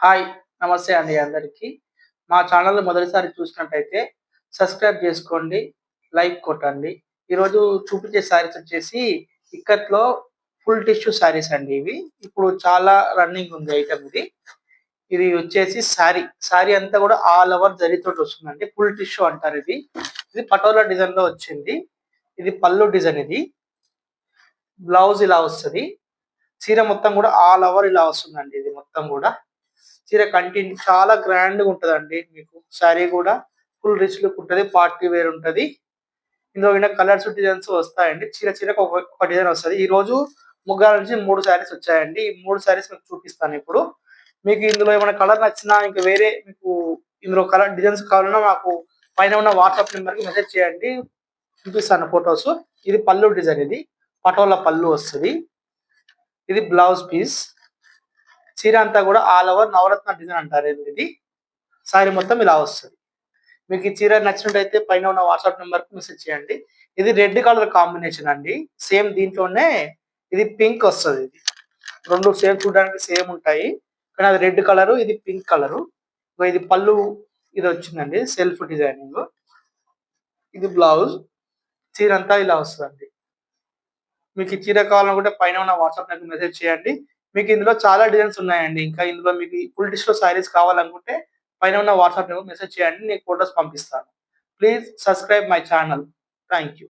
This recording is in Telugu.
హాయ్! నమస్తే అండి అందరికి. మా ఛానెల్‌ని మొదటిసారి చూసినట్టయితే సబ్స్క్రైబ్ చేసుకోండి, లైక్ కొట్టండి. ఈరోజు చూపించే శారీస్ వచ్చేసి ఇక్కత్‌లో ఫుల్ టిష్యూ శారీస్ అండి ఇవి. ఇప్పుడు చాలా రన్నింగ్ ఉంది ఐటెమ్ ఇది. ఇది వచ్చేసి శారీ. శారీ అంతా కూడా ఆల్ ఓవర్ జరీతోటి వస్తుందండి. ఫుల్ టిష్యూ అంటారు ఇది. ఇది పటోలా డిజైన్‌లో వచ్చింది. ఇది పల్లు డిజైన్ ఇది. బ్లౌజ్ ఇలా వస్తది. చీర మొత్తం కూడా ఆల్ ఓవర్ ఇలా వస్తుందండి ఇది మొత్తం కూడా. చీర కంటిన్యూ చాలా గ్రాండ్‌గా ఉంటదండి మీకు. శారీ గూడా ఫుల్ రిచ్ లుక్ ఉంటది. పార్టీ వేర్ ఉంటది. ఇందులో గిన కలర్స్, డిజైన్స్ వస్తాయండి. చీరకు ఒక డిజైన్ వస్తది. ఈరోజు ముగ్గాల నుంచి 3 శారీస్ వచ్చాయండి. ఈ 3 శారీస్ మీకు చూపిస్తానిప్పుడు. మీకు ఇందులో ఏమైనా కలర్ నచ్చినా ఇంకా వేరే మీకు ఇందులో కలర్ డిజైన్స్ కావాలన్నా నాకు పైన ఉన్న వాట్సాప్ నంబర్‌కి మెసేజ్ చేయండి. చూపిస్తాను ఫోటోస్. ఇది పల్లు డిజైన్ ఇది. పటోలా పల్లు వస్తది. ఇది బ్లౌజ్ పీస్. చీర అంతా కూడా ఆల్ ఓవర్ నవరత్న డిజైన్ అంటారండి ఇది. సారీ మొత్తం ఇలా వస్తది. మీకు ఈ చీర నచ్చినట్టయితే పైన ఉన్న వాట్సాప్ నంబర్‌కి మెసేజ్ చేయండి. ఇది రెడ్ కలర్ కాంబినేషన్ అండి. సేమ్ దీంట్లోనే ఇది పింక్ వస్తది ఇది. 2 సేమ్ చూడడానికి సేమ్ ఉంటాయి. కానీ అది రెడ్ కలరు, ఇది పింక్ కలరు. ఇది పళ్ళు ఇది వచ్చిందండి సెల్ఫ్ డిజైనింగ్. ఇది బ్లౌజ్. చీర అంతా ఇలా వస్తదండి. మీకు ఈ చీర కావాలనుకుంటే పైన ఉన్న వాట్సాప్ నెంబర్‌కి మెసేజ్ చేయండి. మీకు ఇందులో చాలా డిజైన్స్ ఉన్నాయండి. ఇంకా ఇందులో మీకు ఈ ఫుల్ డిష్‌లో శారీస్ కావాలనుకుంటే పైన ఉన్న వాట్సాప్ నెంబర్‌కి మెసేజ్ చేయండి. నేను ఫోటోస్ పంపిస్తాను. Please subscribe my channel. Thank you.